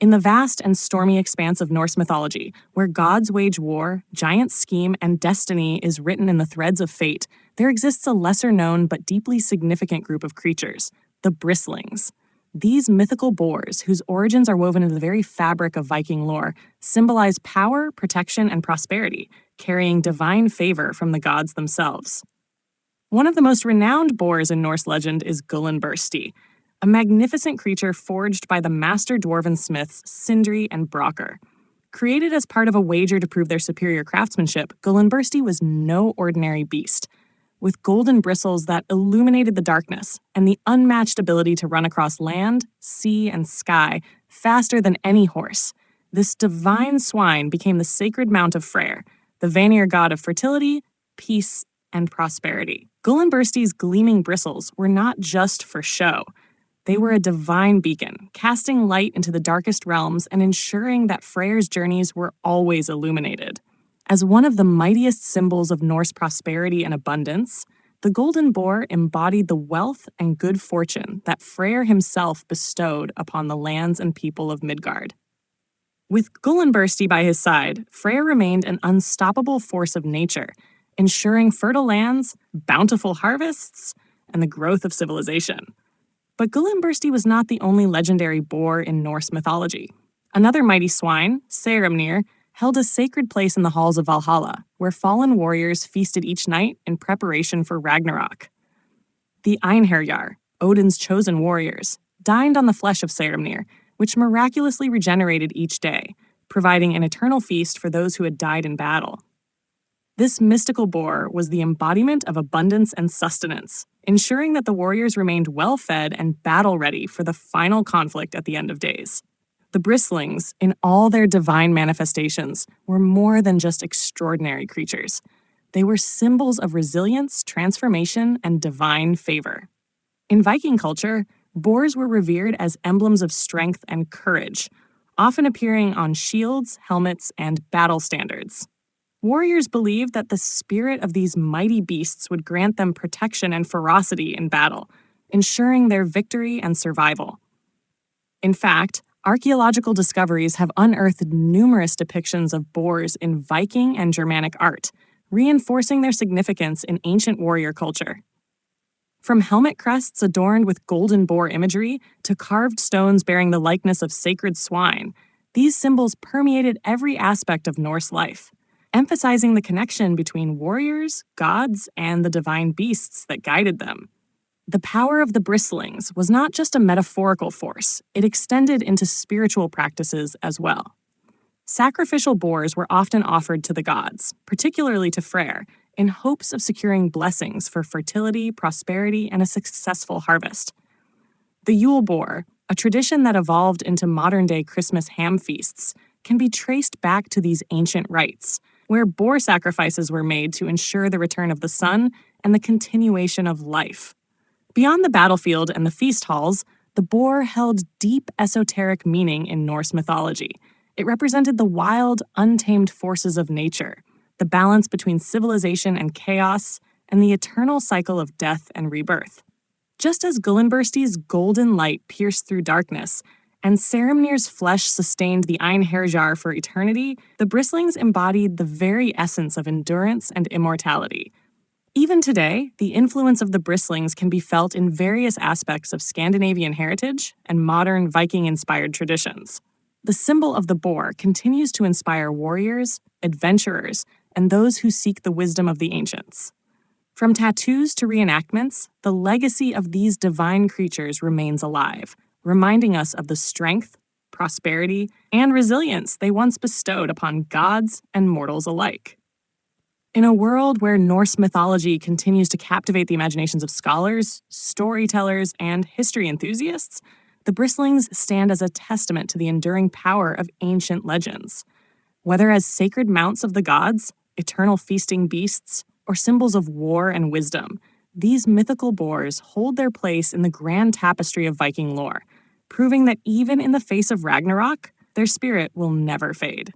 In the vast and stormy expanse of Norse mythology, where gods wage war, giants scheme, and destiny is written in the threads of fate, there exists a lesser-known but deeply significant group of creatures, the Bristlings. These mythical boars, whose origins are woven into the very fabric of Viking lore, symbolize power, protection, and prosperity, carrying divine favor from the gods themselves. One of the most renowned boars in Norse legend is Gullinbursti, a magnificent creature forged by the master dwarven smiths Sindri and Brokkr. Created as part of a wager to prove their superior craftsmanship, Gullinbursti was no ordinary beast. With golden bristles that illuminated the darkness and the unmatched ability to run across land, sea, and sky faster than any horse, this divine swine became the sacred mount of Freyr, the Vanir god of fertility, peace, and prosperity. Gullinbursti's gleaming bristles were not just for show. They were a divine beacon, casting light into the darkest realms and ensuring that Freyr's journeys were always illuminated. As one of the mightiest symbols of Norse prosperity and abundance, the golden boar embodied the wealth and good fortune that Freyr himself bestowed upon the lands and people of Midgard. With Gullinbursti by his side, Freyr remained an unstoppable force of nature, ensuring fertile lands, bountiful harvests, and the growth of civilization. But Gullinbursti was not the only legendary boar in Norse mythology. Another mighty swine, Seiremnir, held a sacred place in the halls of Valhalla, where fallen warriors feasted each night in preparation for Ragnarok. The Einherjar, Odin's chosen warriors, dined on the flesh of Seiremnir, which miraculously regenerated each day, providing an eternal feast for those who had died in battle. This mystical boar was the embodiment of abundance and sustenance, ensuring that the warriors remained well-fed and battle-ready for the final conflict at the end of days. The Bristlings, in all their divine manifestations, were more than just extraordinary creatures. They were symbols of resilience, transformation, and divine favor. In Viking culture, boars were revered as emblems of strength and courage, often appearing on shields, helmets, and battle standards. Warriors believed that the spirit of these mighty beasts would grant them protection and ferocity in battle, ensuring their victory and survival. In fact, archaeological discoveries have unearthed numerous depictions of boars in Viking and Germanic art, reinforcing their significance in ancient warrior culture. From helmet crests adorned with golden boar imagery to carved stones bearing the likeness of sacred swine, these symbols permeated every aspect of Norse life, emphasizing the connection between warriors, gods, and the divine beasts that guided them. The power of the Bristlings was not just a metaphorical force, it extended into spiritual practices as well. Sacrificial boars were often offered to the gods, particularly to Freyr, in hopes of securing blessings for fertility, prosperity, and a successful harvest. The Yule boar, a tradition that evolved into modern-day Christmas ham feasts, can be traced back to these ancient rites, where boar sacrifices were made to ensure the return of the sun and the continuation of life. Beyond the battlefield and the feast halls, the boar held deep esoteric meaning in Norse mythology. It represented the wild, untamed forces of nature, the balance between civilization and chaos, and the eternal cycle of death and rebirth. Just as Gullinbursti's golden light pierced through darkness, and Seiremnir's flesh sustained the Einherjar for eternity, the Bristlings embodied the very essence of endurance and immortality. Even today, the influence of the Bristlings can be felt in various aspects of Scandinavian heritage and modern Viking-inspired traditions. The symbol of the boar continues to inspire warriors, adventurers, and those who seek the wisdom of the ancients. From tattoos to reenactments, the legacy of these divine creatures remains alive, reminding us of the strength, prosperity, and resilience they once bestowed upon gods and mortals alike. In a world where Norse mythology continues to captivate the imaginations of scholars, storytellers, and history enthusiasts, the Bristlings stand as a testament to the enduring power of ancient legends. Whether as sacred mounts of the gods, eternal feasting beasts, or symbols of war and wisdom, these mythical boars hold their place in the grand tapestry of Viking lore, proving that even in the face of Ragnarok, their spirit will never fade.